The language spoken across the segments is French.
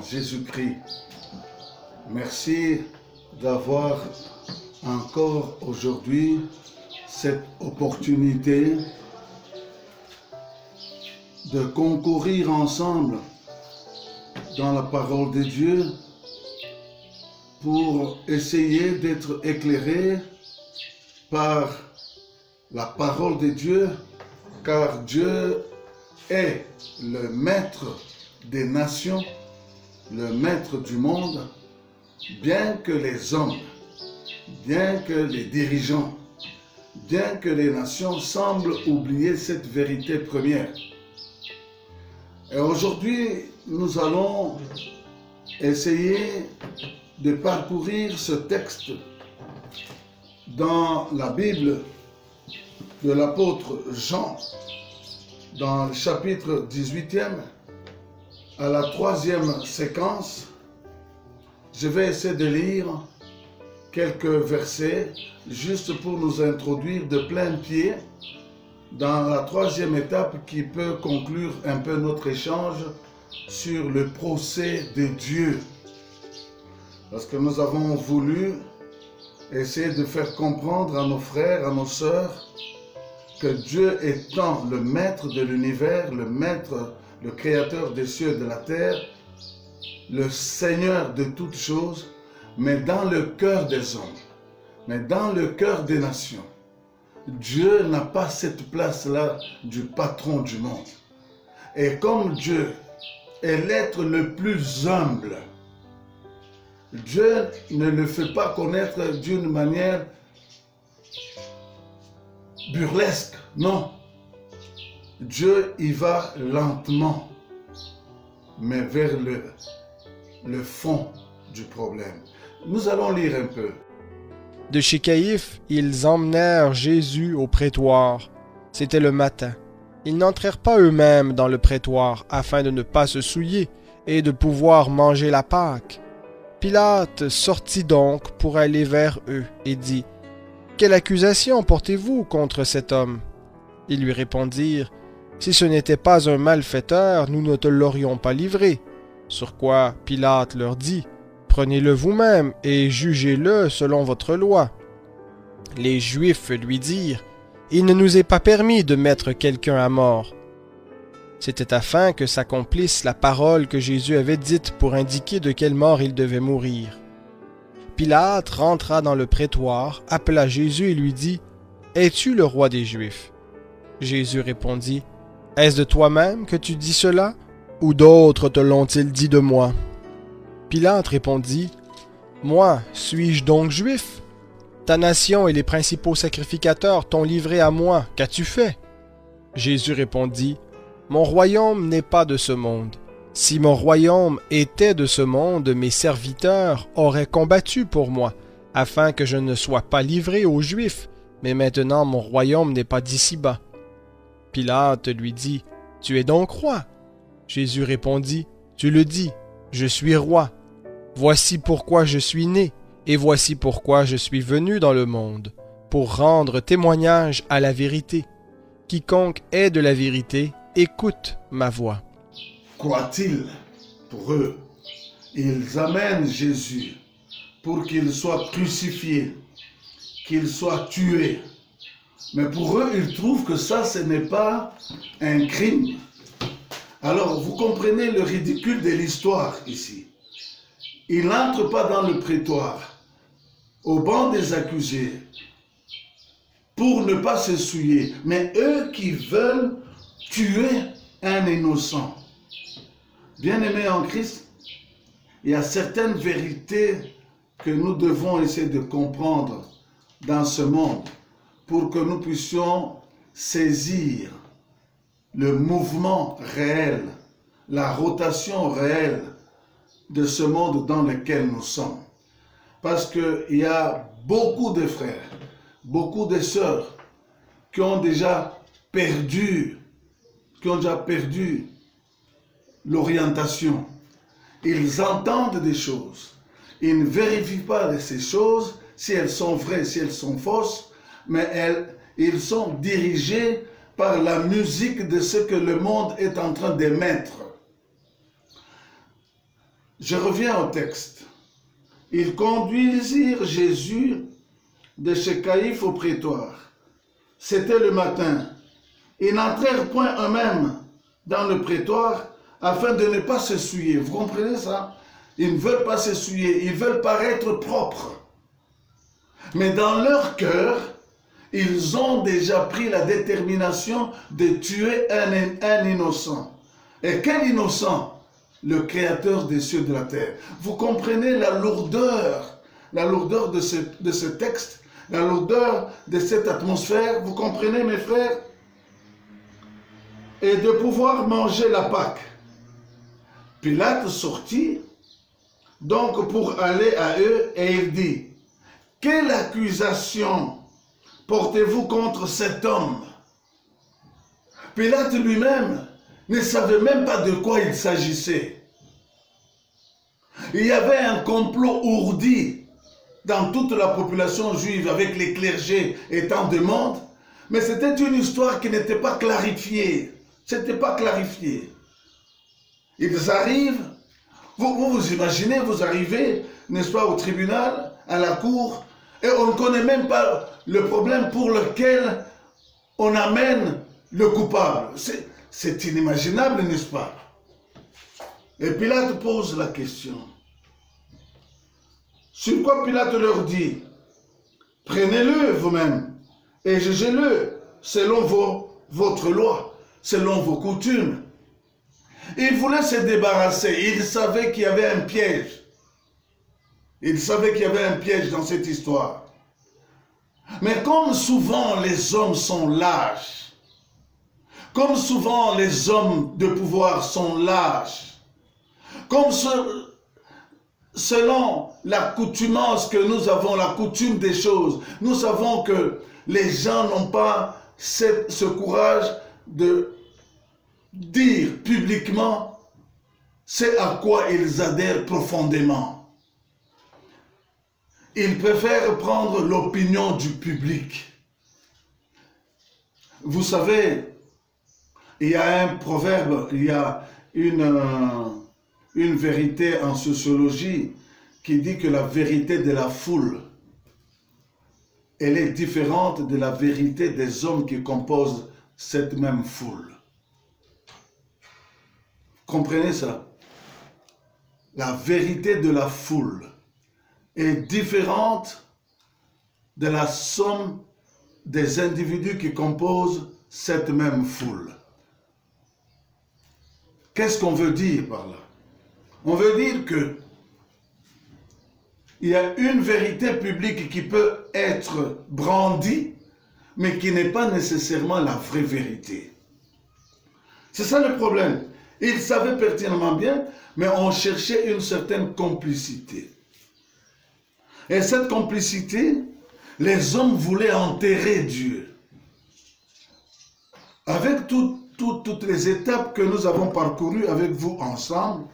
Jésus-Christ. Merci d'avoir encore aujourd'hui cette opportunité de concourir ensemble dans la parole de Dieu pour essayer d'être éclairés par la parole de Dieu, car Dieu est le maître des nations, le maître du monde, bien que les hommes, bien que les dirigeants, bien que les nations semblent oublier cette vérité première. Et aujourd'hui, nous allons essayer de parcourir ce texte dans la Bible de l'apôtre Jean, dans le chapitre 18e, à la 3e séquence. Je vais essayer de lire quelques versets juste pour nous introduire de plein pied dans la 3e étape qui peut conclure un peu notre échange sur le procès de Dieu. Parce que nous avons voulu essayer de faire comprendre à nos frères, à nos sœurs, que Dieu étant le maître de l'univers, le maître, le créateur des cieux et de la terre, le Seigneur de toutes choses, mais dans le cœur des hommes, mais dans le cœur des nations, Dieu n'a pas cette place-là du patron du monde. Et comme Dieu est l'être le plus humble, Dieu ne le fait pas connaître d'une manière burlesque, non. Dieu y va lentement, mais vers le fond du problème. Nous allons lire un peu. De chez Caïphe, ils emmenèrent Jésus au prétoire. C'était le matin. Ils n'entrèrent pas eux-mêmes dans le prétoire afin de ne pas se souiller et de pouvoir manger la Pâque. Pilate sortit donc pour aller vers eux et dit : « Quelle accusation portez-vous contre cet homme ?» Ils lui répondirent : « Si ce n'était pas un malfaiteur, nous ne te l'aurions pas livré. » Sur quoi Pilate leur dit : « Prenez-le vous-même et jugez-le selon votre loi. » Les Juifs lui dirent : « Il ne nous est pas permis de mettre quelqu'un à mort. » C'était afin que s'accomplisse la parole que Jésus avait dite pour indiquer de quelle mort il devait mourir. Pilate rentra dans le prétoire, appela Jésus et lui dit : « Es-tu le roi des Juifs ?» Jésus répondit : « Est-ce de toi-même que tu dis cela, ou d'autres te l'ont-ils dit de moi ?» Pilate répondit : « Moi, suis-je donc juif ? Ta nation et les principaux sacrificateurs t'ont livré à moi, qu'as-tu fait ?» Jésus répondit : « Mon royaume n'est pas de ce monde. Si mon royaume était de ce monde, mes serviteurs auraient combattu pour moi, afin que je ne sois pas livré aux Juifs, mais maintenant mon royaume n'est pas d'ici-bas. » Pilate lui dit : « Tu es donc roi ?» Jésus répondit : « Tu le dis, je suis roi. Voici pourquoi je suis né, et voici pourquoi je suis venu dans le monde, pour rendre témoignage à la vérité. Quiconque est de la vérité, écoute ma voix. » Croient-ils pour eux? Ils amènent Jésus pour qu'il soit crucifié, qu'il soit tué. Mais pour eux, ils trouvent que ça, ce n'est pas un crime. Alors, vous comprenez le ridicule de l'histoire ici. Il n'entre pas dans le prétoire, au banc des accusés, pour ne pas se souiller. Mais eux qui veulent tuer un innocent. Bien-aimés en Christ, il y a certaines vérités que nous devons essayer de comprendre dans ce monde pour que nous puissions saisir le mouvement réel, la rotation réelle de ce monde dans lequel nous sommes. Parce qu'il y a beaucoup de frères, beaucoup de sœurs qui ont déjà perdu l'orientation. Ils entendent des choses. Ils ne vérifient pas ces choses, si elles sont vraies, si elles sont fausses, mais ils sont dirigés par la musique de ce que le monde est en train d'émettre. Je reviens au texte. Ils conduisirent Jésus de chez Caïphe au prétoire. C'était le matin. Ils n'entrèrent point eux-mêmes dans le prétoire afin de ne pas se souiller. Vous comprenez ça? Ils ne veulent pas se souiller, ils veulent paraître propres. Mais dans leur cœur, ils ont déjà pris la détermination de tuer un innocent. Et quel innocent? Le Créateur des cieux et de la terre. Vous comprenez la lourdeur de ce texte, la lourdeur de cette atmosphère. Vous comprenez, mes frères? Et de pouvoir manger la Pâque. Pilate sortit donc pour aller à eux et il dit, « Quelle accusation portez-vous contre cet homme ?» Pilate lui-même ne savait même pas de quoi il s'agissait. Il y avait un complot ourdi dans toute la population juive avec les clergés et tant de monde, mais c'était une histoire qui n'était pas clarifiée. C'était pas clarifié. Ils arrivent, vous imaginez, vous arrivez, n'est-ce pas, au tribunal, à la cour, et on ne connaît même pas le problème pour lequel on amène le coupable. C'est inimaginable, n'est-ce pas? Et Pilate pose la question. Sur quoi Pilate leur dit, prenez-le vous-même et jugez-le selon votre loi, selon vos coutumes. Il voulait se débarrasser, il savait qu'il y avait un piège. Il savait qu'il y avait un piège dans cette histoire. Mais comme souvent les hommes sont lâches, comme souvent les hommes de pouvoir sont lâches, comme selon l'accoutumance que nous avons, la coutume des choses, nous savons que les gens n'ont pas ce courage de dire publiquement ce à quoi ils adhèrent profondément. Ils préfèrent prendre l'opinion du public. Vous savez, il y a un proverbe, il y a une vérité en sociologie qui dit que la vérité de la foule, elle est différente de la vérité des hommes qui composent cette même foule. Comprenez ça? La vérité de la foule est différente de la somme des individus qui composent cette même foule. Qu'est-ce qu'on veut dire par là? On veut dire que il y a une vérité publique qui peut être brandie, mais qui n'est pas nécessairement la vraie vérité. C'est ça le problème. Ils savaient pertinemment bien, mais on cherchait une certaine complicité. Et cette complicité, les hommes voulaient enterrer Dieu. Avec toutes les étapes que nous avons parcourues avec vous ensemble,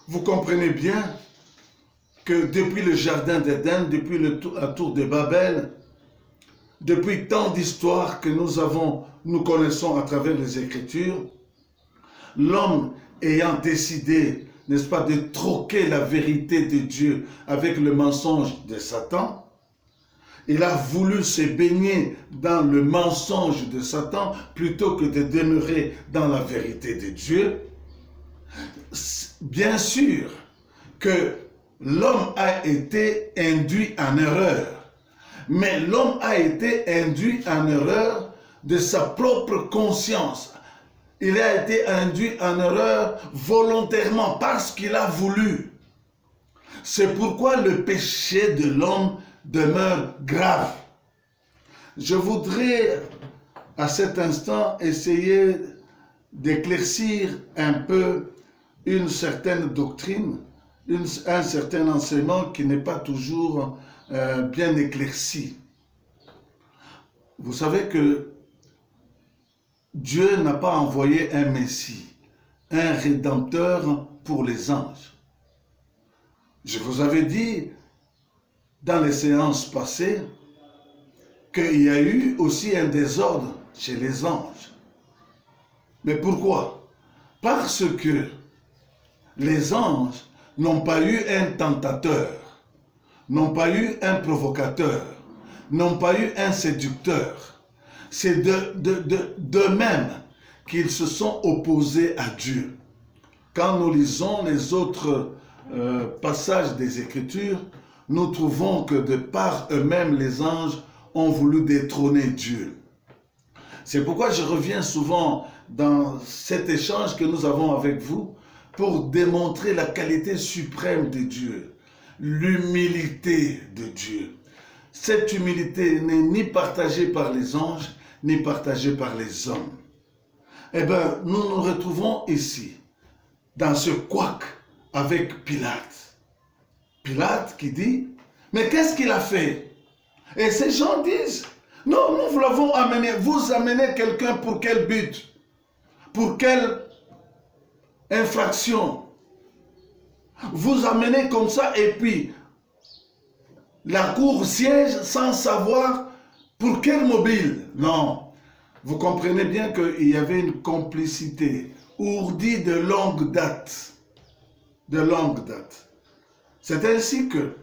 vous comprenez bien que depuis le jardin d'Éden, depuis la tour de Babel, depuis tant d'histoires que nous connaissons à travers les Écritures, l'homme ayant décidé, n'est-ce pas, de troquer la vérité de Dieu avec le mensonge de Satan, il a voulu se baigner dans le mensonge de Satan plutôt que de demeurer dans la vérité de Dieu. Bien sûr que l'homme a été induit en erreur, mais l'homme a été induit en erreur de sa propre conscience. Il a été induit en erreur volontairement parce qu'il a voulu. C'est pourquoi le péché de l'homme demeure grave. Je voudrais à cet instant essayer d'éclaircir un peu une certaine doctrine, un certain enseignement qui n'est pas toujours bien éclairci. Vous savez que Dieu n'a pas envoyé un Messie, un Rédempteur pour les anges. Je vous avais dit dans les séances passées qu'il y a eu aussi un désordre chez les anges. Mais pourquoi? Parce que les anges n'ont pas eu un tentateur, n'ont pas eu un provocateur, n'ont pas eu un séducteur. C'est d'eux-mêmes qu'ils se sont opposés à Dieu. Quand nous lisons les autres passages des Écritures, nous trouvons que de par eux-mêmes, les anges ont voulu détrôner Dieu. C'est pourquoi je reviens souvent dans cet échange que nous avons avec vous pour démontrer la qualité suprême de Dieu, l'humilité de Dieu. Cette humilité n'est ni partagée par les anges, ni partagée par les hommes. Eh bien, nous nous retrouvons ici, dans ce couac avec Pilate. Pilate qui dit, mais qu'est-ce qu'il a fait? Et ces gens disent, non, nous vous l'avons amené. Vous amenez quelqu'un pour quel but? Pour quelle infraction? Vous amenez comme ça et puis la cour siège sans savoir pour quel mobile. Non. Vous comprenez bien qu'il y avait une complicité ourdie de longue date. De longue date. C'est ainsi que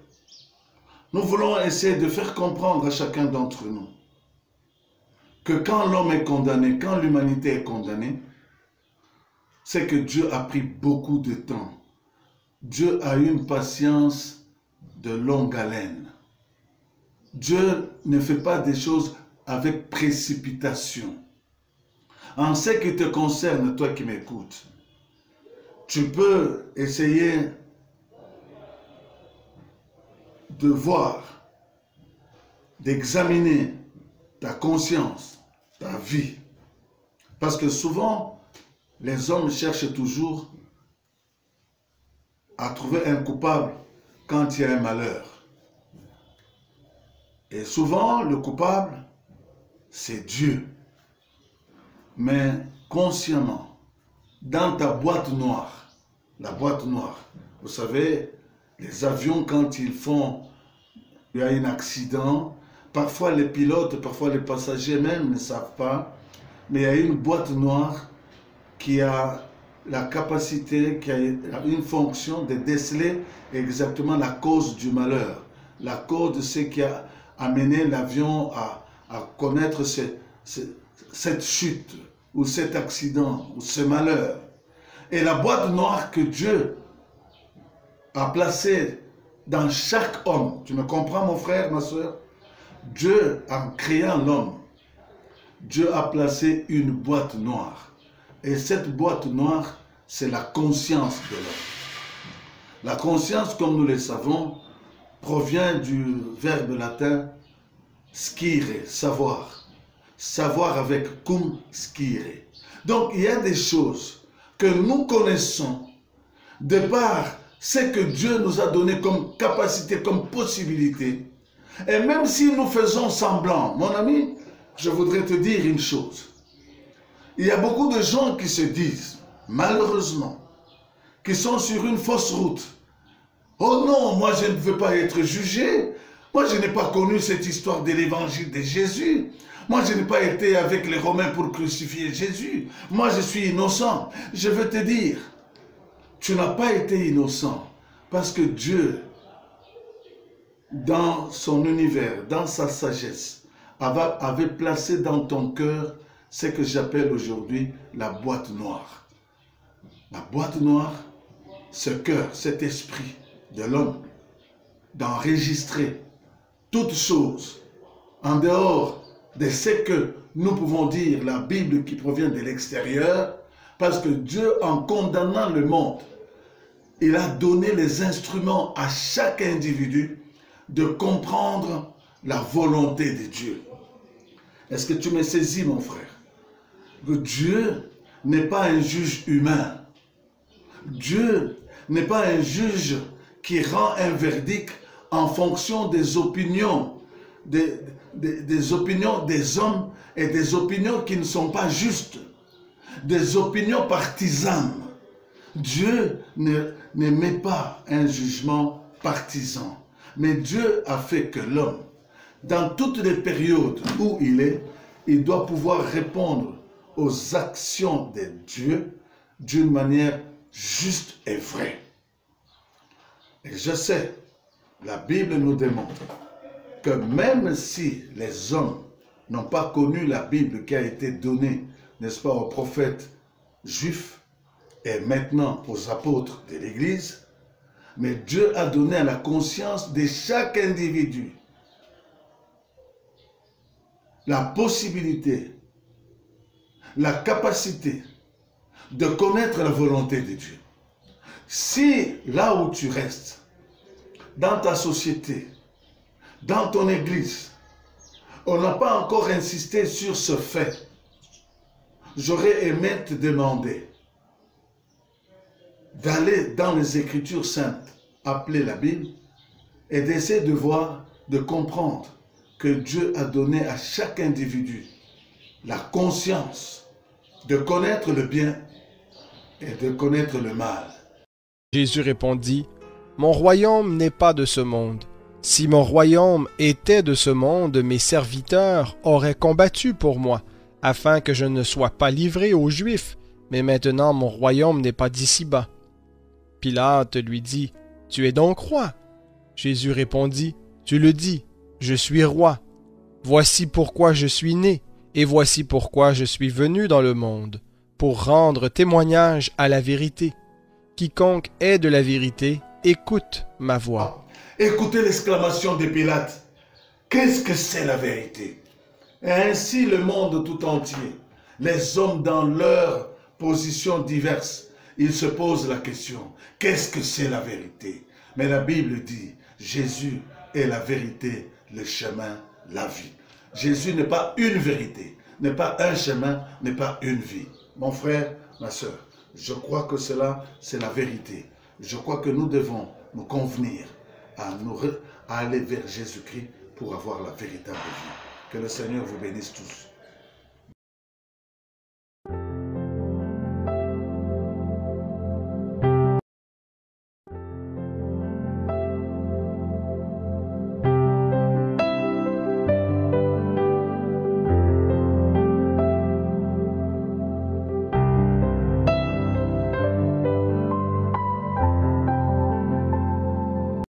nous voulons essayer de faire comprendre à chacun d'entre nous que quand l'homme est condamné, quand l'humanité est condamnée, c'est que Dieu a pris beaucoup de temps. Dieu a une patience de longue haleine. Dieu ne fait pas des choses avec précipitation. En ce qui te concerne, toi qui m'écoutes, tu peux essayer de voir, d'examiner ta conscience, ta vie. Parce que souvent, les hommes cherchent toujours à trouver un coupable quand il y a un malheur. Et souvent, le coupable, c'est Dieu. Mais consciemment, dans ta boîte noire, la boîte noire, vous savez, les avions, quand il y a un accident, parfois les pilotes, parfois les passagers même ne savent pas, mais il y a une boîte noire qui a la capacité, qui a une fonction de déceler exactement la cause du malheur, la cause de ce qui a amené l'avion à connaître cette chute, ou cet accident, ou ce malheur. Et la boîte noire que Dieu a placée dans chaque homme, tu me comprends mon frère, ma soeur? Dieu, en créant l'homme, Dieu a placé une boîte noire. Et cette boîte noire, c'est la conscience de l'homme. La conscience, comme nous le savons, provient du verbe latin scire, savoir. Savoir avec cum scire. Donc, il y a des choses que nous connaissons de par ce que Dieu nous a donné comme capacité, comme possibilité. Et même si nous faisons semblant, mon ami, je voudrais te dire une chose. Il y a beaucoup de gens qui se disent, malheureusement, qui sont sur une fausse route. Oh non, moi je ne veux pas être jugé. Moi je n'ai pas connu cette histoire de l'évangile de Jésus. Moi je n'ai pas été avec les Romains pour crucifier Jésus. Moi je suis innocent. Je veux te dire, tu n'as pas été innocent parce que Dieu, dans son univers, dans sa sagesse, avait placé dans ton cœur ce que j'appelle aujourd'hui la boîte noire. La boîte noire, ce cœur, cet esprit de l'homme, d'enregistrer toutes choses en dehors de ce que nous pouvons dire, la Bible qui provient de l'extérieur, parce que Dieu, en condamnant le monde, il a donné les instruments à chaque individu de comprendre la volonté de Dieu. Est-ce que tu me saisis, mon frère? Que Dieu n'est pas un juge humain. Dieu n'est pas un juge qui rend un verdict en fonction des opinions, des opinions des hommes et des opinions qui ne sont pas justes, des opinions partisanes. Dieu ne met pas un jugement partisan, mais Dieu a fait que l'homme, dans toutes les périodes où il doit pouvoir répondre aux actions de Dieu d'une manière juste et vraie. Et je sais, la Bible nous démontre que même si les hommes n'ont pas connu la Bible qui a été donnée, n'est-ce pas, aux prophètes juifs et maintenant aux apôtres de l'Église, mais Dieu a donné à la conscience de chaque individu la possibilité, la capacité de connaître la volonté de Dieu. Si là où tu restes, dans ta société, dans ton église, on n'a pas encore insisté sur ce fait, j'aurais aimé te demander d'aller dans les Écritures saintes, appelées la Bible, et d'essayer de voir, de comprendre que Dieu a donné à chaque individu la conscience de connaître le bien et de connaître le mal. Jésus répondit, « Mon royaume n'est pas de ce monde. Si mon royaume était de ce monde, mes serviteurs auraient combattu pour moi, afin que je ne sois pas livré aux Juifs, mais maintenant mon royaume n'est pas d'ici-bas. » Pilate lui dit, « Tu es donc roi? » Jésus répondit, « Tu le dis, je suis roi. Voici pourquoi je suis né, et voici pourquoi je suis venu dans le monde, pour rendre témoignage à la vérité. Quiconque est de la vérité, écoute ma voix. » Écoutez l'exclamation de Pilate. Qu'est-ce que c'est la vérité? Et ainsi le monde tout entier, les hommes dans leurs positions diverses, ils se posent la question, qu'est-ce que c'est la vérité? Mais la Bible dit, Jésus est la vérité, le chemin, la vie. Jésus n'est pas une vérité, n'est pas un chemin, n'est pas une vie. Mon frère, ma soeur, je crois que cela, c'est la vérité. Je crois que nous devons nous convenir à aller vers Jésus-Christ pour avoir la véritable vie. Que le Seigneur vous bénisse tous.